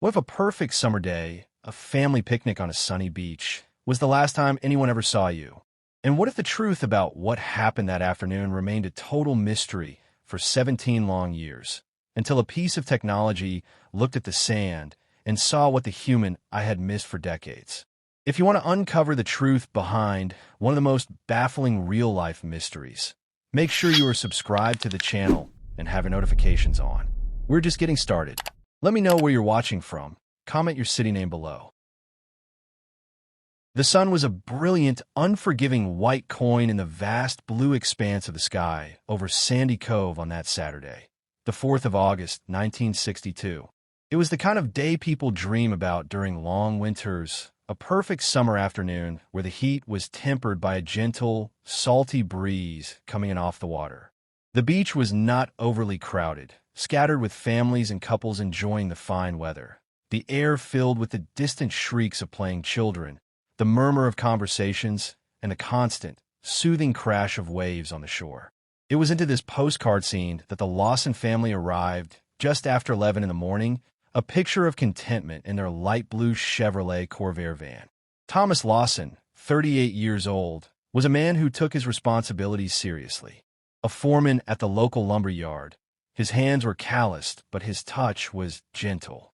What if a perfect summer day, a family picnic on a sunny beach, was the last time anyone ever saw you? And what if the truth about what happened that afternoon remained a total mystery for 17 long years, until a piece of technology looked at the sand and saw what the human I had missed for decades? If you want to uncover the truth behind one of the most baffling real-life mysteries, make sure you are subscribed to the channel and have your notifications on. We're just getting started. Let me know where you're watching from. Comment your city name below. The sun was a brilliant, unforgiving white coin in the vast blue expanse of the sky over Sandy Cove on that Saturday, the 4th of August, 1962. It was the kind of day people dream about during long winters, a perfect summer afternoon where the heat was tempered by a gentle, salty breeze coming in off the water. The beach was not overly crowded, scattered with families and couples enjoying the fine weather. The air filled with the distant shrieks of playing children, the murmur of conversations, and the constant, soothing crash of waves on the shore. It was into this postcard scene that the Lawson family arrived just after 11 in the morning, a picture of contentment in their light blue Chevrolet Corvair van. Thomas Lawson, 38 years old, was a man who took his responsibilities seriously. A foreman at the local lumber yard, his hands were calloused, but his touch was gentle.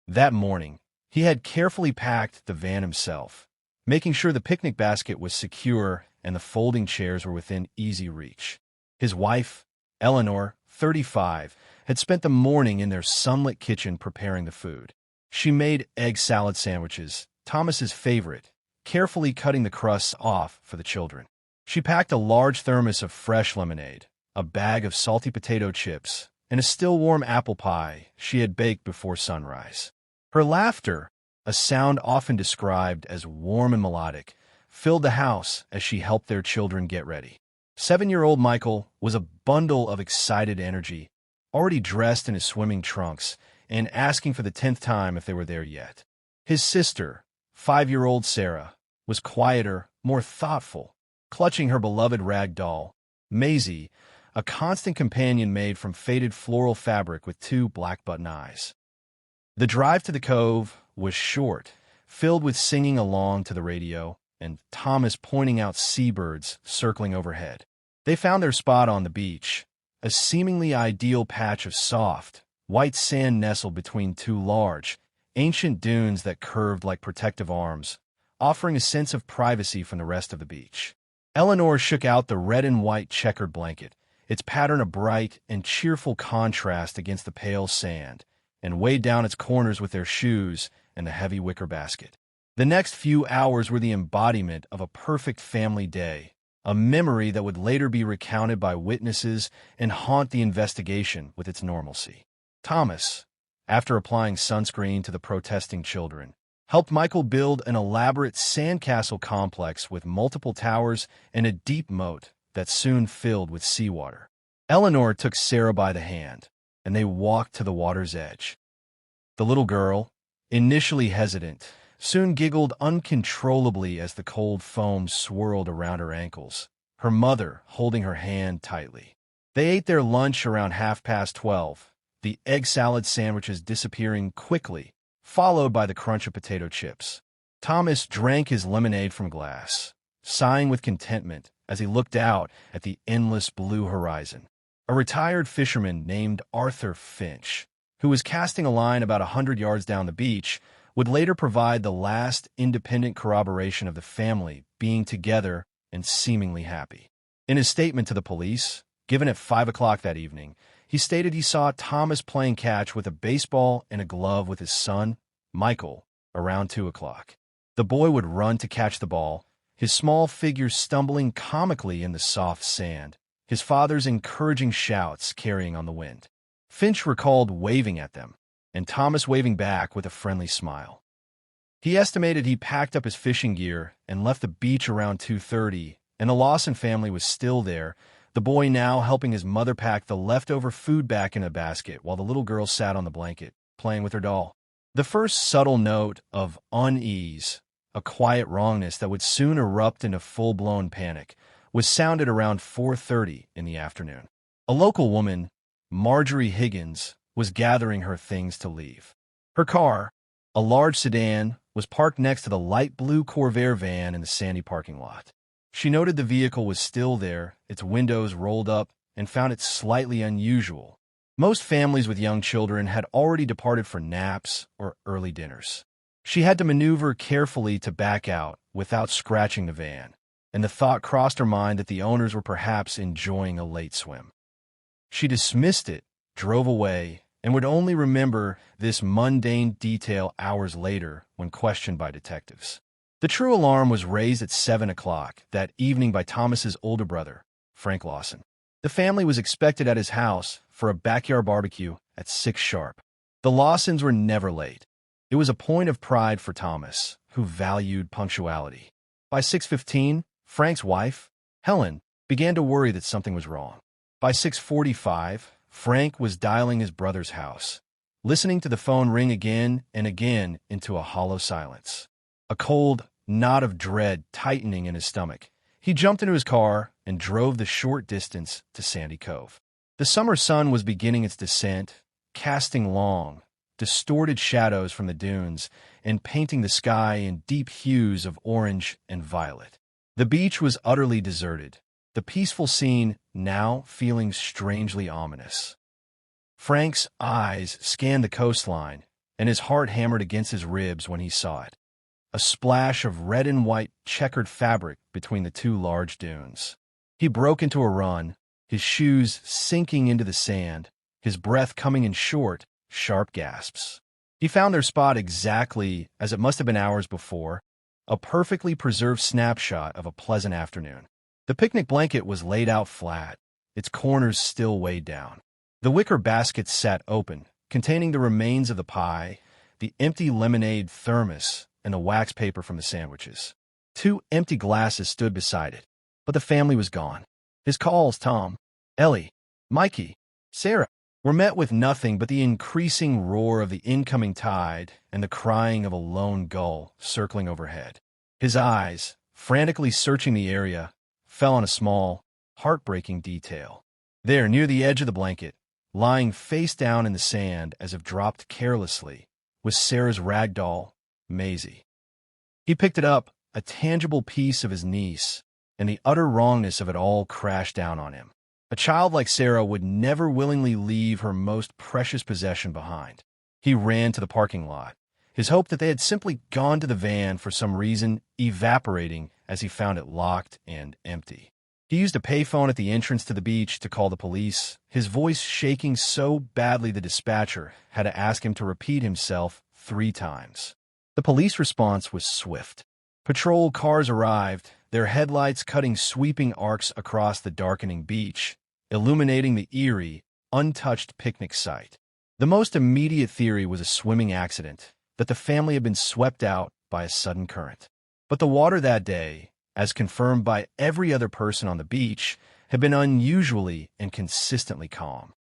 That morning, he had carefully packed the van himself, making sure the picnic basket was secure and the folding chairs were within easy reach. His wife, Eleanor, 35, had spent the morning in their sunlit kitchen preparing the food. She made egg salad sandwiches, Thomas's favorite, carefully cutting the crusts off for the children. She packed a large thermos of fresh lemonade, a bag of salty potato chips, and a still-warm apple pie she had baked before sunrise. Her laughter, a sound often described as warm and melodic, filled the house as she helped their children get ready. 7-year-old Michael was a bundle of excited energy, already dressed in his swimming trunks and asking for the 10th time if they were there yet. His sister, 5-year-old Sarah, was quieter, more thoughtful, clutching her beloved rag doll, Maisie, a constant companion made from faded floral fabric with 2 black button eyes. The drive to the cove was short, filled with singing along to the radio and Thomas pointing out seabirds circling overhead. They found their spot on the beach, a seemingly ideal patch of soft, white sand nestled between 2 large, ancient dunes that curved like protective arms, offering a sense of privacy from the rest of the beach. Eleanor shook out the red and white checkered blanket, its pattern a bright and cheerful contrast against the pale sand, and weighed down its corners with their shoes and the heavy wicker basket. The next few hours were the embodiment of a perfect family day, a memory that would later be recounted by witnesses and haunt the investigation with its normalcy. Thomas, after applying sunscreen to the protesting children, helped Michael build an elaborate sandcastle complex with multiple towers and a deep moat that soon filled with seawater. Eleanor took Sarah by the hand, and they walked to the water's edge. The little girl, initially hesitant, soon giggled uncontrollably as the cold foam swirled around her ankles, her mother holding her hand tightly. They ate their lunch around 12:30, the egg salad sandwiches disappearing quickly, followed by the crunch of potato chips. Thomas drank his lemonade from glass, sighing with contentment as he looked out at the endless blue horizon. A retired fisherman named Arthur Finch, who was casting a line about 100 yards down the beach, would later provide the last independent corroboration of the family being together and seemingly happy. In his statement to the police, given at 5 o'clock that evening, he stated he saw Thomas playing catch with a baseball and a glove with his son, Michael, around 2 o'clock. The boy would run to catch the ball, his small figure stumbling comically in the soft sand, his father's encouraging shouts carrying on the wind. Finch recalled waving at them, and Thomas waving back with a friendly smile. He estimated he packed up his fishing gear and left the beach around 2:30, and the Lawson family was still there, the boy now helping his mother pack the leftover food back in a basket while the little girl sat on the blanket, playing with her doll. The first subtle note of unease, a quiet wrongness that would soon erupt into full-blown panic, was sounded around 4:30 in the afternoon. A local woman, Marjorie Higgins, was gathering her things to leave. Her car, a large sedan, was parked next to the light blue Corvair van in the sandy parking lot. She noted the vehicle was still there, its windows rolled up, and found it slightly unusual. Most families with young children had already departed for naps or early dinners. She had to maneuver carefully to back out without scratching the van, and the thought crossed her mind that the owners were perhaps enjoying a late swim. She dismissed it, drove away, and would only remember this mundane detail hours later when questioned by detectives. The true alarm was raised at 7 o'clock that evening by Thomas's older brother, Frank Lawson. The family was expected at his house for a backyard barbecue at 6 sharp. The Lawsons were never late. It was a point of pride for Thomas, who valued punctuality. By 6:15, Frank's wife, Helen, began to worry that something was wrong. By 6:45, Frank was dialing his brother's house, listening to the phone ring again and again into a hollow silence. A cold knot of dread tightening in his stomach, he jumped into his car and drove the short distance to Sandy Cove. The summer sun was beginning its descent, casting long, distorted shadows from the dunes and painting the sky in deep hues of orange and violet. The beach was utterly deserted, the peaceful scene now feeling strangely ominous. Frank's eyes scanned the coastline, and his heart hammered against his ribs when he saw it. A splash of red and white checkered fabric between the two large dunes. He broke into a run, his shoes sinking into the sand, his breath coming in short, sharp gasps. He found their spot exactly as it must have been hours before, a perfectly preserved snapshot of a pleasant afternoon. The picnic blanket was laid out flat, its corners still weighed down. The wicker basket sat open, containing the remains of the pie, the empty lemonade thermos, and the wax paper from the sandwiches. 2 empty glasses stood beside it, but the family was gone. His calls, Tom, Ellie, Mikey, Sarah, were met with nothing but the increasing roar of the incoming tide and the crying of a lone gull circling overhead. His eyes, frantically searching the area, fell on a small, heartbreaking detail. There, near the edge of the blanket, lying face down in the sand as if dropped carelessly, was Sarah's rag doll, Maisie. He picked it up, a tangible piece of his niece, and the utter wrongness of it all crashed down on him. A child like Sarah would never willingly leave her most precious possession behind. He ran to the parking lot, his hope that they had simply gone to the van for some reason evaporating as he found it locked and empty. He used a payphone at the entrance to the beach to call the police, his voice shaking so badly the dispatcher had to ask him to repeat himself 3 times. The police response was swift. Patrol cars arrived, their headlights cutting sweeping arcs across the darkening beach, illuminating the eerie, untouched picnic site. The most immediate theory was a swimming accident, that the family had been swept out by a sudden current. But the water that day, as confirmed by every other person on the beach, had been unusually and consistently calm.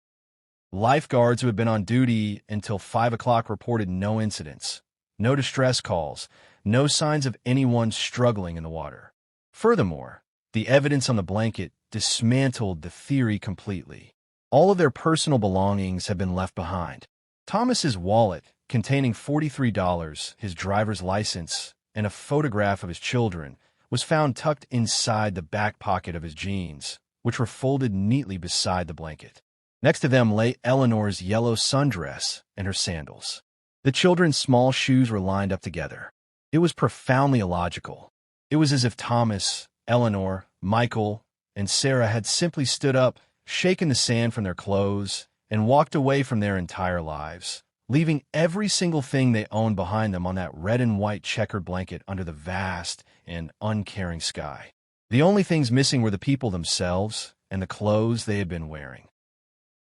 Lifeguards who had been on duty until 5 o'clock reported no incidents, no distress calls, no signs of anyone struggling in the water. Furthermore, the evidence on the blanket dismantled the theory completely. All of their personal belongings had been left behind. Thomas's wallet, containing $43, his driver's license, and a photograph of his children, was found tucked inside the back pocket of his jeans, which were folded neatly beside the blanket. Next to them lay Eleanor's yellow sundress and her sandals. The children's small shoes were lined up together. It was profoundly illogical. It was as if Thomas, Eleanor, Michael, and Sarah had simply stood up, shaken the sand from their clothes, and walked away from their entire lives, leaving every single thing they owned behind them on that red and white checkered blanket under the vast and uncaring sky. The only things missing were the people themselves and the clothes they had been wearing.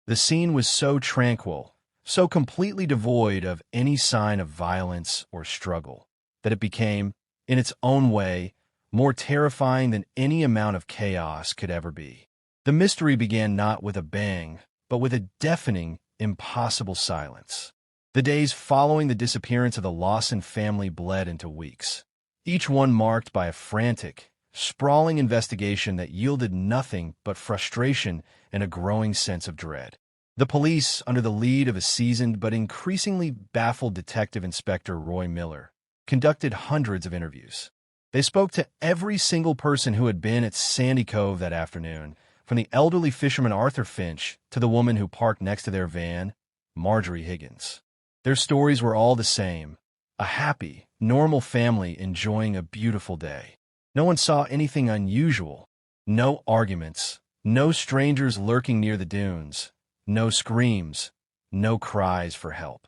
The scene was so tranquil, so completely devoid of any sign of violence or struggle, that it became, in its own way, more terrifying than any amount of chaos could ever be. The mystery began not with a bang, but with a deafening, impossible silence. The days following the disappearance of the Lawson family bled into weeks, each one marked by a frantic, sprawling investigation that yielded nothing but frustration and a growing sense of dread. The police, under the lead of a seasoned but increasingly baffled Detective Inspector Roy Miller, conducted hundreds of interviews. They spoke to every single person who had been at Sandy Cove that afternoon, from the elderly fisherman Arthur Finch to the woman who parked next to their van, Marjorie Higgins. Their stories were all the same: a happy, normal family enjoying a beautiful day. No one saw anything unusual. No arguments, no strangers lurking near the dunes, no screams, no cries for help.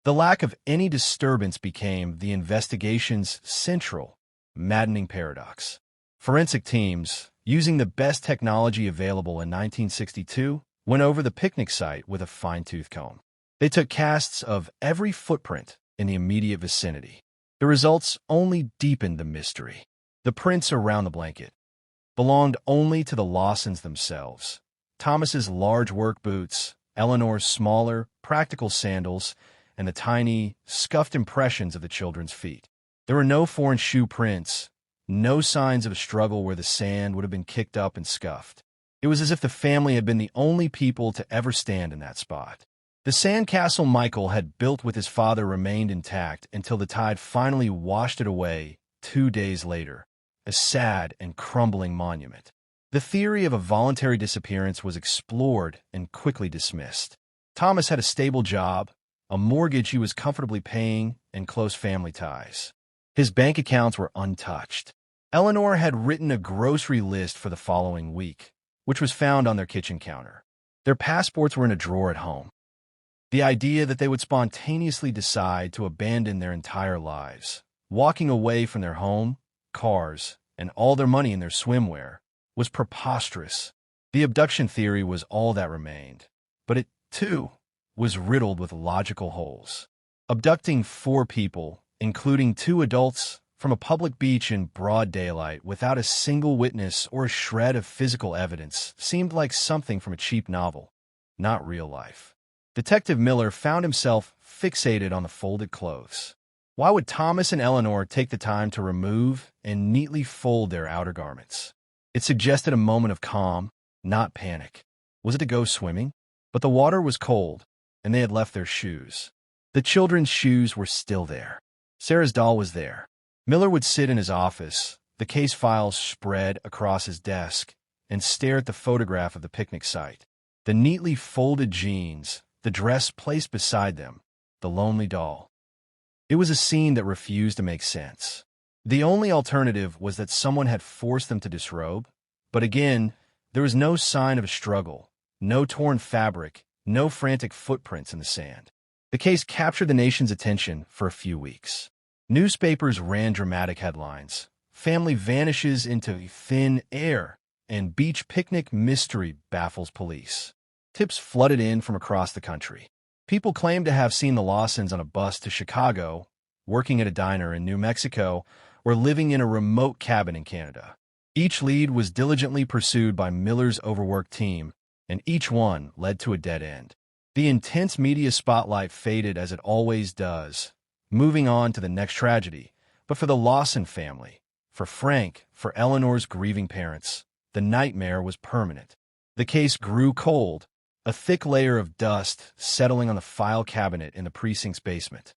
The lack of any disturbance became the investigation's central, maddening paradox. Forensic teams, using the best technology available in 1962, went over the picnic site with a fine-tooth comb. They took casts of every footprint in the immediate vicinity. The results only deepened the mystery. The prints around the blanket belonged only to the Lawsons themselves. Thomas's large work boots, Eleanor's smaller, practical sandals, and the tiny, scuffed impressions of the children's feet. There were no foreign shoe prints, no signs of a struggle where the sand would have been kicked up and scuffed. It was as if the family had been the only people to ever stand in that spot. The sandcastle Michael had built with his father remained intact until the tide finally washed it away 2 days later, a sad and crumbling monument. The theory of a voluntary disappearance was explored and quickly dismissed. Thomas had a stable job, a mortgage he was comfortably paying, and close family ties. His bank accounts were untouched. Eleanor had written a grocery list for the following week, which was found on their kitchen counter. Their passports were in a drawer at home. The idea that they would spontaneously decide to abandon their entire lives, walking away from their home, cars, and all their money in their swimwear, was preposterous. The abduction theory was all that remained, but it, too, was riddled with logical holes. Abducting 4 people, including 2 adults, from a public beach in broad daylight without a single witness or a shred of physical evidence seemed like something from a cheap novel, not real life. Detective Miller found himself fixated on the folded clothes. Why would Thomas and Eleanor take the time to remove and neatly fold their outer garments? It suggested a moment of calm, not panic. Was it to go swimming? But the water was cold, and they had left their shoes. The children's shoes were still there. Sarah's doll was there. Miller would sit in his office, the case files spread across his desk, and stare at the photograph of the picnic site. The neatly folded jeans, the dress placed beside them, the lonely doll. It was a scene that refused to make sense. The only alternative was that someone had forced them to disrobe, but again, there was no sign of a struggle, no torn fabric, no frantic footprints in the sand. The case captured the nation's attention for a few weeks. Newspapers ran dramatic headlines: "Family vanishes into thin air," and "Beach picnic mystery baffles police." Tips flooded in from across the country. People claimed to have seen the Lawsons on a bus to Chicago, working at a diner in New Mexico, or living in a remote cabin in Canada. Each lead was diligently pursued by Miller's overworked team, and each one led to a dead end. The intense media spotlight faded as it always does, moving on to the next tragedy. But for the Lawson family, for Frank, for Eleanor's grieving parents, the nightmare was permanent. The case grew cold, a thick layer of dust settling on the file cabinet in the precinct's basement.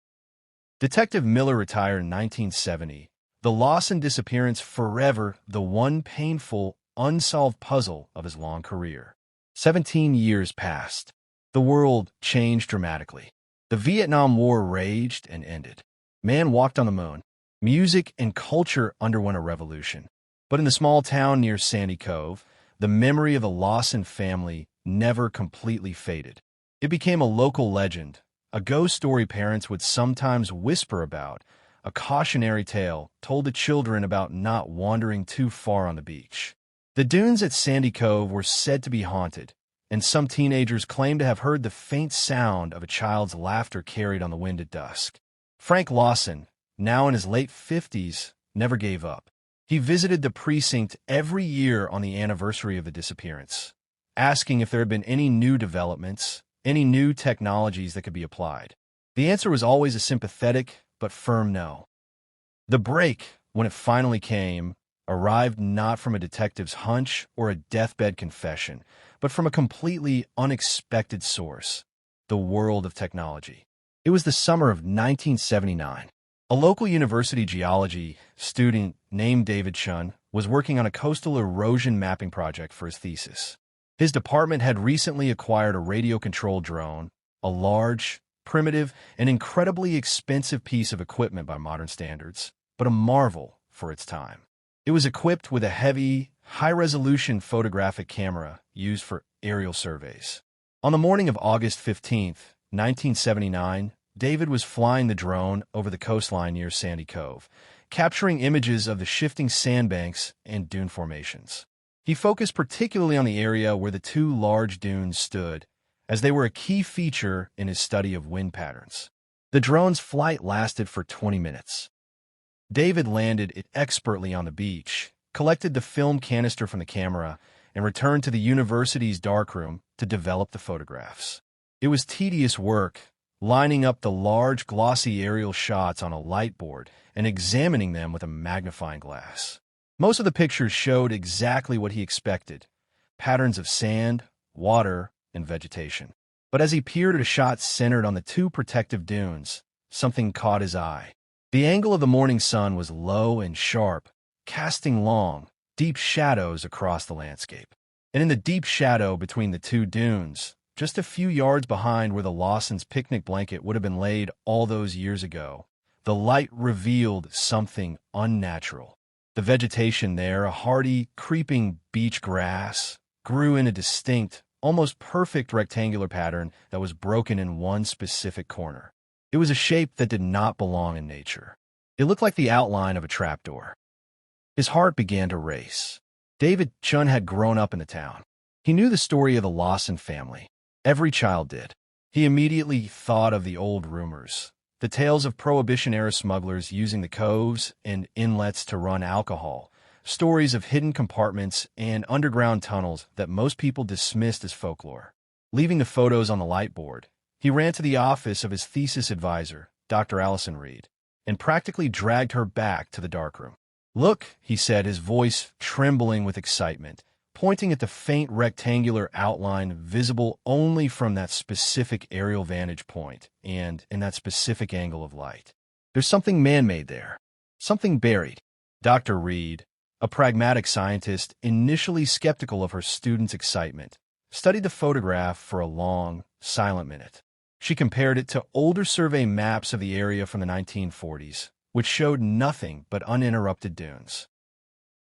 Detective Miller retired in 1970. The Lawson disappearance forever the one painful, unsolved puzzle of his long career. 17 years passed. The world changed dramatically. The Vietnam War raged and ended. Man walked on the moon. Music and culture underwent a revolution. But in the small town near Sandy Cove, the memory of the Lawson family never completely faded. It became a local legend, a ghost story parents would sometimes whisper about, a cautionary tale told to children about not wandering too far on the beach. The dunes at Sandy Cove were said to be haunted, and some teenagers claimed to have heard the faint sound of a child's laughter carried on the wind at dusk. Frank Lawson, now in his late 50s, never gave up. He visited the precinct every year on the anniversary of the disappearance, asking if there had been any new developments, any new technologies that could be applied. The answer was always a sympathetic but firm no. The break, when it finally came, arrived not from a detective's hunch or a deathbed confession, but from a completely unexpected source: the world of technology. It was the summer of 1979. A local university geology student named David Chun was working on a coastal erosion mapping project for his thesis. His department had recently acquired a radio-controlled drone, a large, primitive, and incredibly expensive piece of equipment by modern standards, but a marvel for its time. It was equipped with a heavy, high-resolution photographic camera used for aerial surveys. On the morning of August 15, 1979, David was flying the drone over the coastline near Sandy Cove, capturing images of the shifting sandbanks and dune formations. He focused particularly on the area where the two large dunes stood, as they were a key feature in his study of wind patterns. The drone's flight lasted for 20 minutes. David landed it expertly on the beach, collected the film canister from the camera, and returned to the university's darkroom to develop the photographs. It was tedious work, lining up the large, glossy aerial shots on a light board and examining them with a magnifying glass. Most of the pictures showed exactly what he expected: patterns of sand, water, and vegetation. But as he peered at a shot centered on the two protective dunes, something caught his eye. The angle of the morning sun was low and sharp, casting long, deep shadows across the landscape. And in the deep shadow between the two dunes, just a few yards behind where the Lawsons' picnic blanket would have been laid all those years ago, the light revealed something unnatural. The vegetation there, a hardy, creeping beach grass, grew in a distinct, almost perfect rectangular pattern that was broken in one specific corner. It was a shape that did not belong in nature. It looked like the outline of a trapdoor. His heart began to race. David Chun had grown up in the town. He knew the story of the Lawson family. Every child did. He immediately thought of the old rumors, the tales of Prohibition-era smugglers using the coves and inlets to run alcohol, stories of hidden compartments and underground tunnels that most people dismissed as folklore. Leaving the photos on the light board, he ran to the office of his thesis advisor, Dr. Allison Reed, and practically dragged her back to the darkroom. "Look," he said, his voice trembling with excitement, pointing at the faint rectangular outline visible only from that specific aerial vantage point and in that specific angle of light. "There's something man-made there. Something buried." Dr. Reed, a pragmatic scientist initially skeptical of her student's excitement, studied the photograph for a long, silent minute. She compared it to older survey maps of the area from the 1940s, which showed nothing but uninterrupted dunes.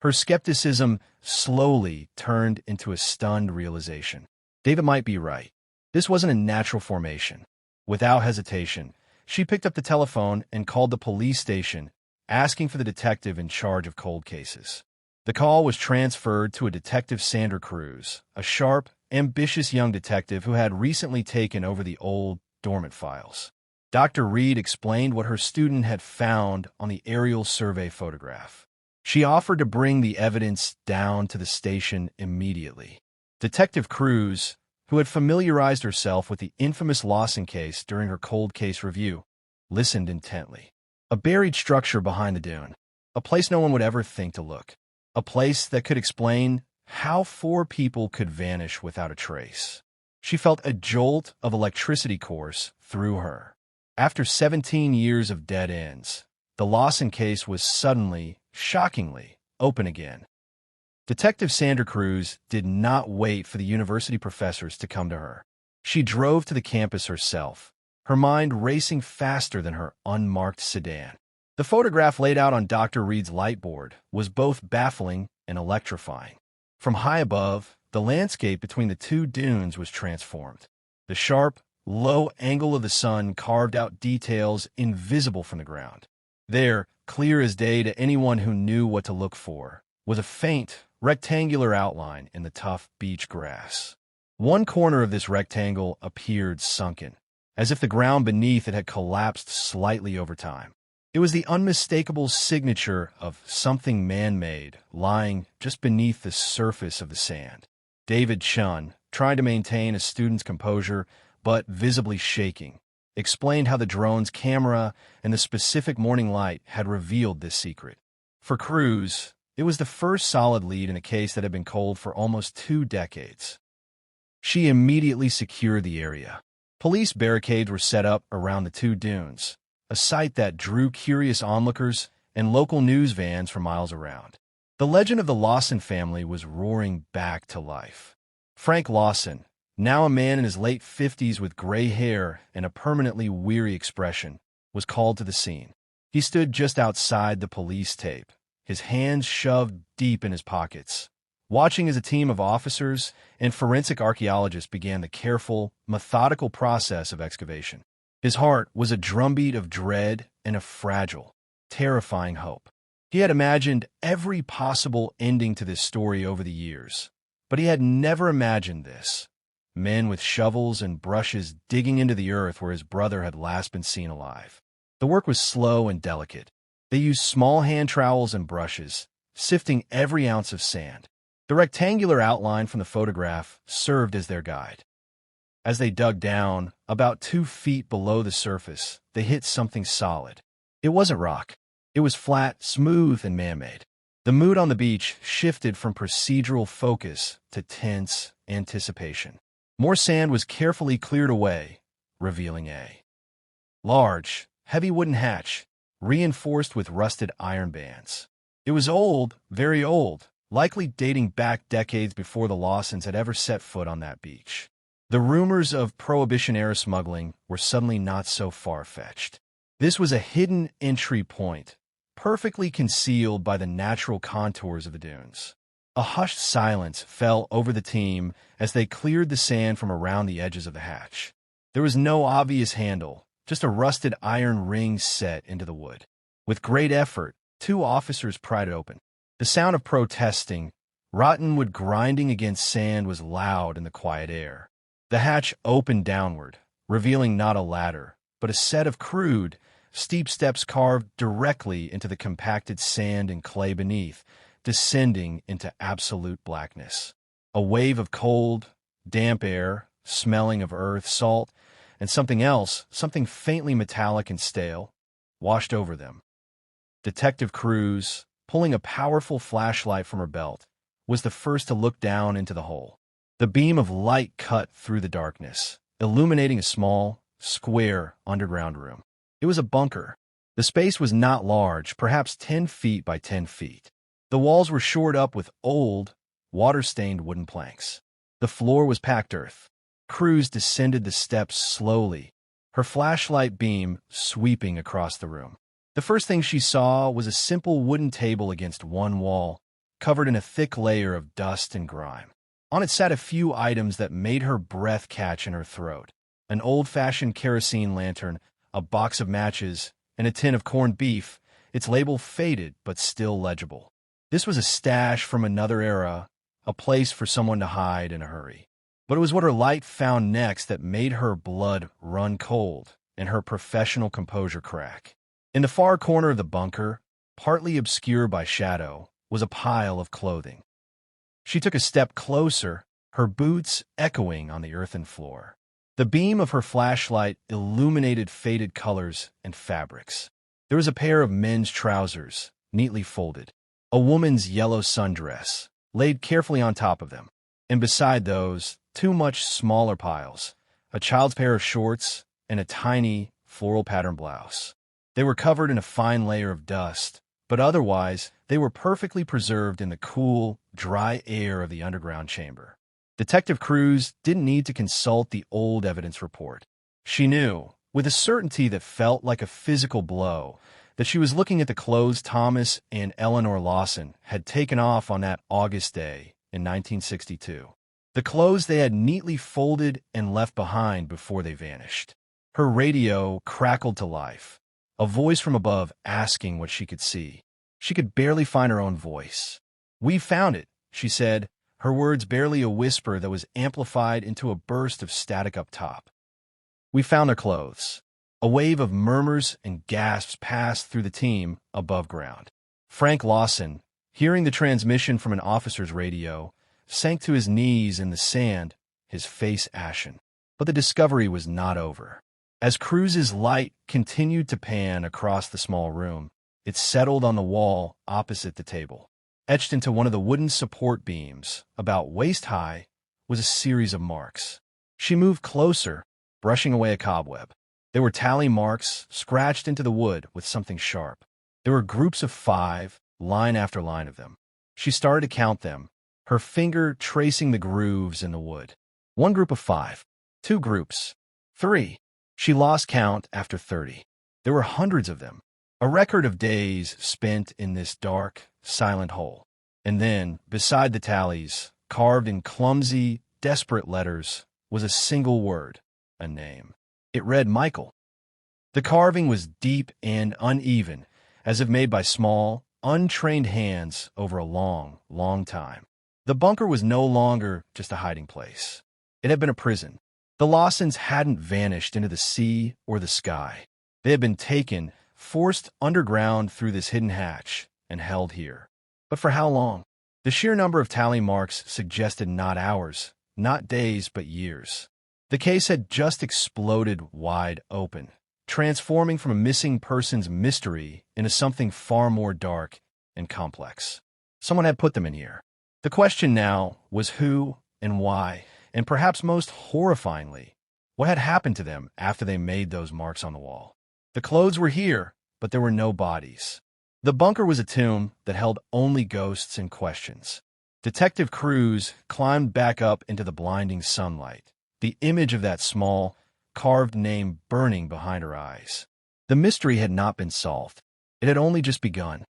Her skepticism slowly turned into a stunned realization. David might be right. This wasn't a natural formation. Without hesitation, she picked up the telephone and called the police station, asking for the detective in charge of cold cases. The call was transferred to a Detective Sandra Cruz, a sharp, ambitious young detective who had recently taken over the old, dormant files. Dr. Reed explained what her student had found on the aerial survey photograph. She offered to bring the evidence down to the station immediately. Detective Cruz, who had familiarized herself with the infamous Lawson case during her cold case review, listened intently. A buried structure behind the dune, a place no one would ever think to look, a place that could explain how 4 people could vanish without a trace. She felt a jolt of electricity course through her. After 17 years of dead ends, the Lawson case was suddenly, shockingly, open again. Detective Sandra Cruz did not wait for the university professors to come to her. She drove to the campus herself, her mind racing faster than her unmarked sedan. The photograph laid out on Dr. Reed's light board was both baffling and electrifying. From high above, the landscape between the two dunes was transformed. The sharp, low angle of the sun carved out details invisible from the ground. There, clear as day to anyone who knew what to look for, was a faint, rectangular outline in the tough beach grass. One corner of this rectangle appeared sunken, as if the ground beneath it had collapsed slightly over time. It was the unmistakable signature of something man-made lying just beneath the surface of the sand. David Chun, trying to maintain a student's composure, but visibly shaking, explained how the drone's camera and the specific morning light had revealed this secret. For Cruz, it was the first solid lead in a case that had been cold for almost 2 decades. She immediately secured the area. Police barricades were set up around the two dunes, a sight that drew curious onlookers and local news vans for miles around. The legend of the Lawson family was roaring back to life. Frank Lawson, now a man in his late 50s with gray hair and a permanently weary expression, was called to the scene. He stood just outside the police tape, his hands shoved deep in his pockets, watching as a team of officers and forensic archaeologists began the careful, methodical process of excavation. His heart was a drumbeat of dread and a fragile, terrifying hope. He had imagined every possible ending to this story over the years, but he had never imagined this. Men with shovels and brushes digging into the earth where his brother had last been seen alive. The work was slow and delicate. They used small hand trowels and brushes, sifting every ounce of sand. The rectangular outline from the photograph served as their guide. As they dug down, about 2 feet below the surface, they hit something solid. It wasn't rock. It was flat, smooth, and man-made. The mood on the beach shifted from procedural focus to tense anticipation. More sand was carefully cleared away, revealing a large, heavy wooden hatch, reinforced with rusted iron bands. It was old, very old, likely dating back decades before the Lawsons had ever set foot on that beach. The rumors of Prohibition-era smuggling were suddenly not so far-fetched. This was a hidden entry point, perfectly concealed by the natural contours of the dunes. A hushed silence fell over the team as they cleared the sand from around the edges of the hatch. There was no obvious handle, just a rusted iron ring set into the wood. With great effort, 2 officers pried it open. The sound of protesting, rotten wood grinding against sand was loud in the quiet air. The hatch opened downward, revealing not a ladder, but a set of crude, steep steps carved directly into the compacted sand and clay beneath, descending into absolute blackness. A wave of cold, damp air, smelling of earth, salt, and something else, something faintly metallic and stale, washed over them. Detective Cruz, pulling a powerful flashlight from her belt, was the first to look down into the hole. The beam of light cut through the darkness, illuminating a small, square underground room. It was a bunker. The space was not large, perhaps 10 feet by 10 feet. The walls were shored up with old, water-stained wooden planks. The floor was packed earth. Cruz descended the steps slowly, her flashlight beam sweeping across the room. The first thing she saw was a simple wooden table against one wall, covered in a thick layer of dust and grime. On it sat a few items that made her breath catch in her throat. An old-fashioned kerosene lantern, a box of matches, and a tin of corned beef, its label faded but still legible. This was a stash from another era, a place for someone to hide in a hurry. But it was what her light found next that made her blood run cold and her professional composure crack. In the far corner of the bunker, partly obscured by shadow, was a pile of clothing. She took a step closer, her boots echoing on the earthen floor. The beam of her flashlight illuminated faded colors and fabrics. There was a pair of men's trousers, neatly folded, a woman's yellow sundress, laid carefully on top of them, and beside those, 2 much smaller piles, a child's pair of shorts and a tiny, floral-patterned blouse. They were covered in a fine layer of dust, but otherwise they were perfectly preserved in the cool, dry air of the underground chamber. Detective Cruz didn't need to consult the old evidence report. She knew, with a certainty that felt like a physical blow, that she was looking at the clothes Thomas and Eleanor Lawson had taken off on that August day in 1962. The clothes they had neatly folded and left behind before they vanished. Her radio crackled to life, a voice from above asking what she could see. She could barely find her own voice. "We found it," she said, her words barely a whisper that was amplified into a burst of static up top. "We found their clothes." A wave of murmurs and gasps passed through the team above ground. Frank Lawson, hearing the transmission from an officer's radio, sank to his knees in the sand, his face ashen. But the discovery was not over. As Cruz's light continued to pan across the small room, it settled on the wall opposite the table. Etched into one of the wooden support beams, about waist-high, was a series of marks. She moved closer, brushing away a cobweb. There were tally marks scratched into the wood with something sharp. There were groups of 5, line after line of them. She started to count them, her finger tracing the grooves in the wood. 1 group of 5. 2 groups. 3. She lost count after 30. There were hundreds of them. A record of days spent in this dark, silent hole. And then, beside the tallies, carved in clumsy, desperate letters, was a single word, a name. It read Michael. The carving was deep and uneven, as if made by small, untrained hands over a long, long time. The bunker was no longer just a hiding place. It had been a prison. The Lawsons hadn't vanished into the sea or the sky. They had been taken, forced underground through this hidden hatch, and held here. But for how long? The sheer number of tally marks suggested not hours, not days, but years. The case had just exploded wide open, transforming from a missing person's mystery into something far more dark and complex. Someone had put them in here. The question now was who and why, and perhaps most horrifyingly, what had happened to them after they made those marks on the wall. The clothes were here, but there were no bodies. The bunker was a tomb that held only ghosts and questions. Detective Cruz climbed back up into the blinding sunlight, the image of that small, carved name burning behind her eyes. The mystery had not been solved. It had only just begun.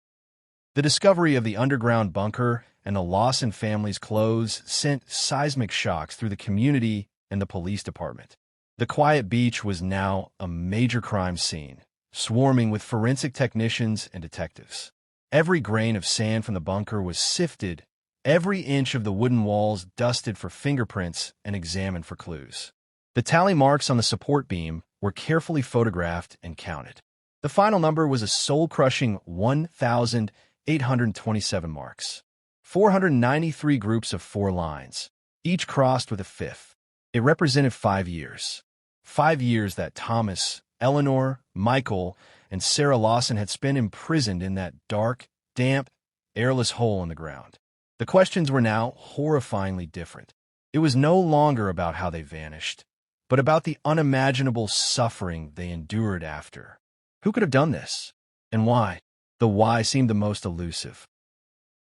The discovery of the underground bunker and the Lawson family's clothes sent seismic shocks through the community and the police department. The quiet beach was now a major crime scene, swarming with forensic technicians and detectives. Every grain of sand from the bunker was sifted, every inch of the wooden walls dusted for fingerprints and examined for clues. The tally marks on the support beam were carefully photographed and counted. The final number was a soul-crushing 1,827 marks. 493 groups of 4 lines, each crossed with a 5th. It represented 5 years. 5 years that Thomas, Eleanor, Michael, and Sarah Lawson had spent imprisoned in that dark, damp, airless hole in the ground. The questions were now horrifyingly different. It was no longer about how they vanished, but about the unimaginable suffering they endured after. Who could have done this? And why? The why seemed the most elusive.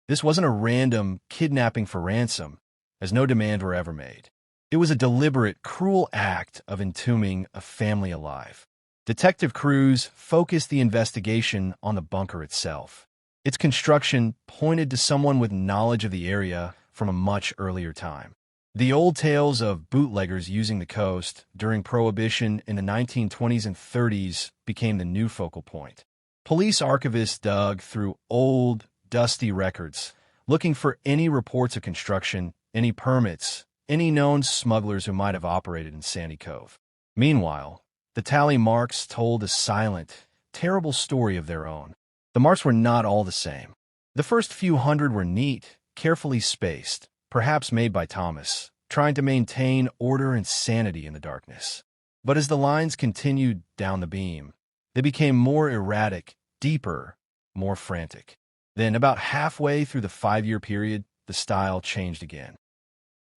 This wasn't a random kidnapping for ransom, as no demands were ever made. It was a deliberate, cruel act of entombing a family alive. Detective Cruz focused the investigation on the bunker itself. Its construction pointed to someone with knowledge of the area from a much earlier time. The old tales of bootleggers using the coast during Prohibition in the 1920s and 30s became the new focal point. Police archivists dug through old, dusty records, looking for any reports of construction, any permits, any known smugglers who might have operated in Sandy Cove. Meanwhile, the tally marks told a silent, terrible story of their own. The marks were not all the same. The first few hundred were neat, carefully spaced, perhaps made by Thomas, trying to maintain order and sanity in the darkness. But as the lines continued down the beam, they became more erratic, deeper, more frantic. Then, about halfway through the 5-year period, the style changed again.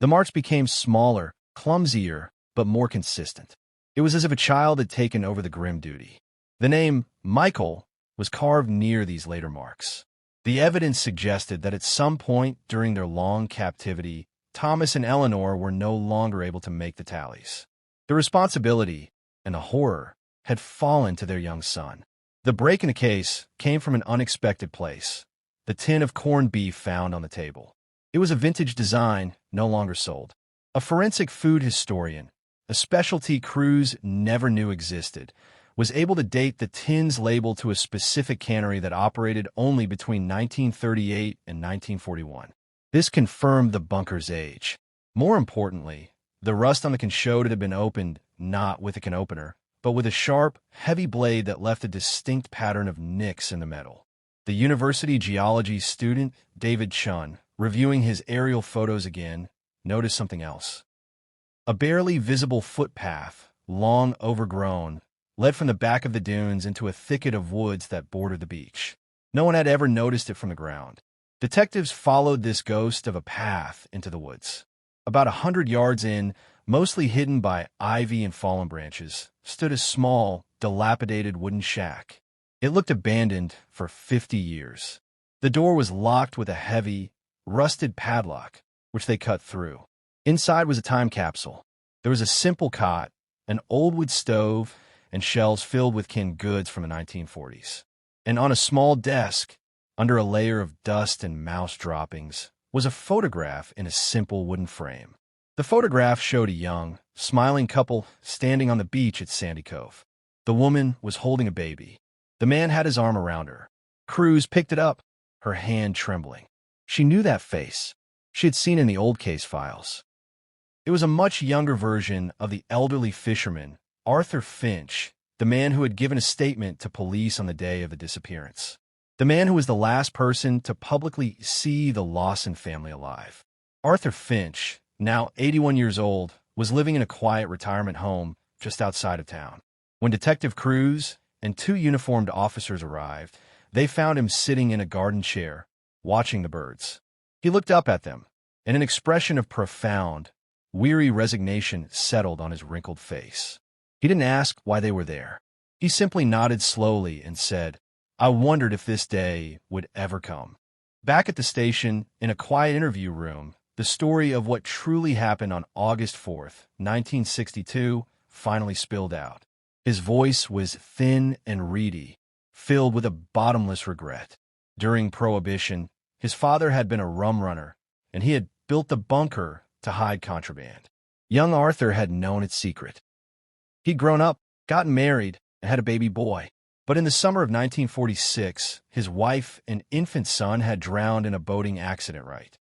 The marks became smaller, clumsier, but more consistent. It was as if a child had taken over the grim duty. The name Michael was carved near these later marks. The evidence suggested that at some point during their long captivity, Thomas and Eleanor were no longer able to make the tallies. The responsibility and the horror had fallen to their young son. The break in the case came from an unexpected place: the tin of corned beef found on the table. It was a vintage design, no longer sold. A forensic food historian, a specialty Cruz never knew existed, was able to date the tin's label to a specific cannery that operated only between 1938 and 1941. This confirmed the bunker's age. More importantly, the rust on the can showed it had been opened not with a can opener, but with a sharp, heavy blade that left a distinct pattern of nicks in the metal. The university geology student, David Chun, reviewing his aerial photos again, noticed something else. A barely visible footpath, long overgrown, led from the back of the dunes into a thicket of woods that bordered the beach. No one had ever noticed it from the ground. Detectives followed this ghost of a path into the woods. About 100 yards in, mostly hidden by ivy and fallen branches, stood a small, dilapidated wooden shack. It looked abandoned for 50 years. The door was locked with a heavy, rusted padlock, which they cut through. Inside was a time capsule. There was a simple cot, an old wood stove, and shelves filled with canned goods from the 1940s. And on a small desk, under a layer of dust and mouse droppings, was a photograph in a simple wooden frame. The photograph showed a young, smiling couple standing on the beach at Sandy Cove. The woman was holding a baby. The man had his arm around her. Cruz picked it up, her hand trembling. She knew that face. She had seen it in the old case files. It was a much younger version of the elderly fisherman, Arthur Finch, the man who had given a statement to police on the day of the disappearance. The man who was the last person to publicly see the Lawson family alive. Arthur Finch, now 81 years old, was living in a quiet retirement home just outside of town. When Detective Cruz and two uniformed officers arrived, they found him sitting in a garden chair, watching the birds. He looked up at them, and an expression of profound, weary resignation settled on his wrinkled face. He didn't ask why they were there. He simply nodded slowly and said, "I wondered if this day would ever come." Back at the station, in a quiet interview room, the story of what truly happened on August 4th, 1962, finally spilled out. His voice was thin and reedy, filled with a bottomless regret. During Prohibition, his father had been a rum runner, and he had built the bunker to hide contraband. Young Arthur had known its secret. He'd grown up, gotten married, and had a baby boy. But in the summer of 1946, his wife and infant son had drowned in a boating accident right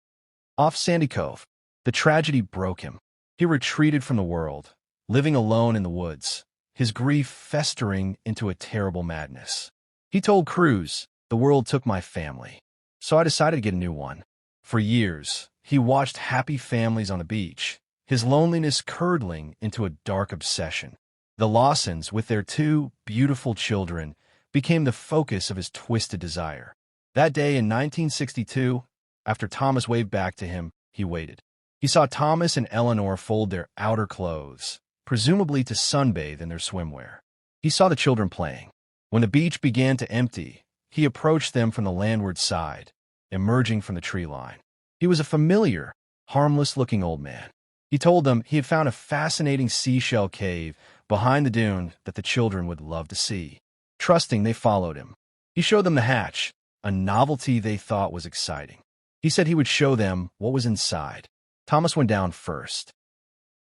off Sandy Cove. The tragedy broke him. He retreated from the world, living alone in the woods, his grief festering into a terrible madness. He told Cruz, "The world took my family, so I decided to get a new one." For years, he watched happy families on the beach, his loneliness curdling into a dark obsession. The Lawsons, with their two beautiful children, became the focus of his twisted desire. That day in 1962, after Thomas waved back to him, he waited. He saw Thomas and Eleanor fold their outer clothes, presumably to sunbathe in their swimwear. He saw the children playing. When the beach began to empty, he approached them from the landward side, emerging from the tree line. He was a familiar, harmless-looking old man. He told them he had found a fascinating seashell cave behind the dune that the children would love to see. Trusting, they followed him. He showed them the hatch, a novelty they thought was exciting. He said he would show them what was inside. Thomas went down first.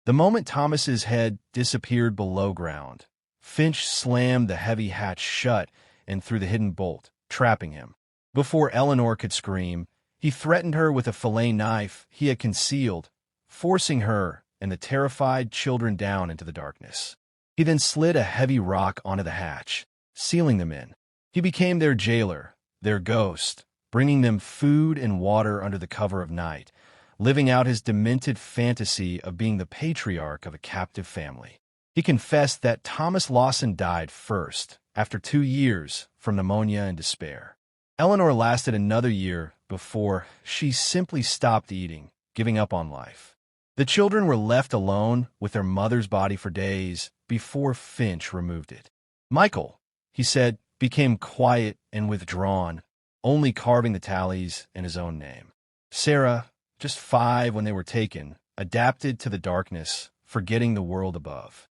The moment Thomas's head disappeared below ground, Finch slammed the heavy hatch shut and threw the hidden bolt, trapping him. Before Eleanor could scream, he threatened her with a fillet knife he had concealed, forcing her and the terrified children down into the darkness. He then slid a heavy rock onto the hatch, sealing them in. He became their jailer, their ghost, bringing them food and water under the cover of night, living out his demented fantasy of being the patriarch of a captive family. He confessed that Thomas Lawson died first, after 2 years, from pneumonia and despair. Eleanor lasted another year before she simply stopped eating, giving up on life. The children were left alone with their mother's body for days before Finch removed it. Michael, he said, became quiet and withdrawn, only carving the tallies in his own name. Sarah, just 5 when they were taken, adapted to the darkness, forgetting the world above.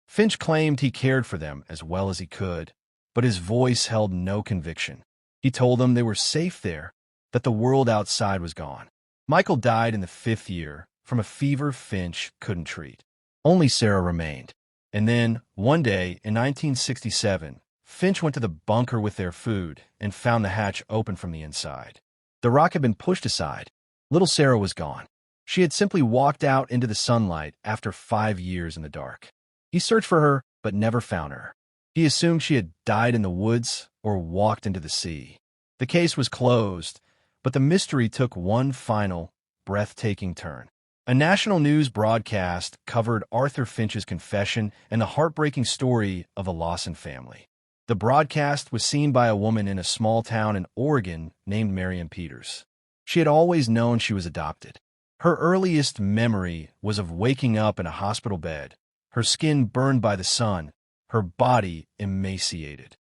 Finch claimed he cared for them as well as he could, but his voice held no conviction. He told them they were safe there, that the world outside was gone. Michael died in the 5th year from a fever Finch couldn't treat. Only Sarah remained. And then, one day in 1967, Finch went to the bunker with their food and found the hatch open from the inside. The rock had been pushed aside. Little Sarah was gone. She had simply walked out into the sunlight after 5 years in the dark. He searched for her, but never found her. He assumed she had died in the woods or walked into the sea. The case was closed, but the mystery took one final, breathtaking turn. A national news broadcast covered Arthur Finch's confession and the heartbreaking story of the Lawson family. The broadcast was seen by a woman in a small town in Oregon named Marion Peters. She had always known she was adopted. Her earliest memory was of waking up in a hospital bed, her skin burned by the sun, her body emaciated.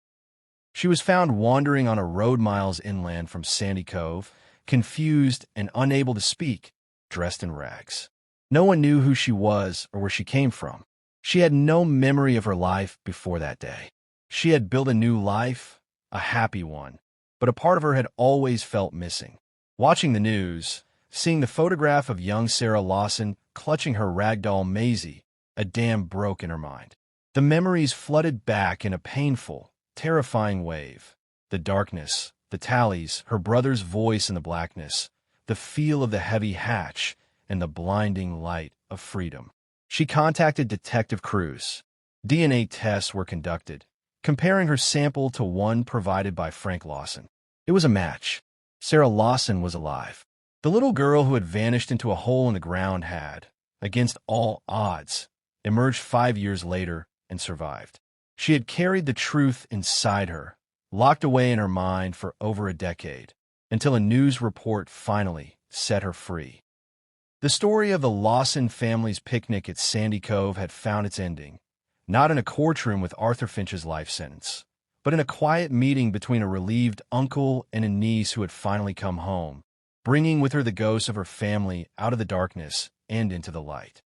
She was found wandering on a road miles inland from Sandy Cove, confused and unable to speak, dressed in rags. No one knew who she was or where she came from. She had no memory of her life before that day. She had built a new life, a happy one, but a part of her had always felt missing. Watching the news, seeing the photograph of young Sarah Lawson clutching her ragdoll Maisie, a dam broke in her mind. The memories flooded back in a painful, terrifying wave. The darkness, the tallies, her brother's voice in the blackness, the feel of the heavy hatch, and the blinding light of freedom. She contacted Detective Cruz. DNA tests were conducted, comparing her sample to one provided by Frank Lawson. It was a match. Sarah Lawson was alive. The little girl who had vanished into a hole in the ground had, against all odds, emerged 5 years later and survived. She had carried the truth inside her, locked away in her mind for over a decade, until a news report finally set her free. The story of the Lawson family's picnic at Sandy Cove had found its ending, not in a courtroom with Arthur Finch's life sentence, but in a quiet meeting between a relieved uncle and a niece who had finally come home, bringing with her the ghosts of her family out of the darkness and into the light.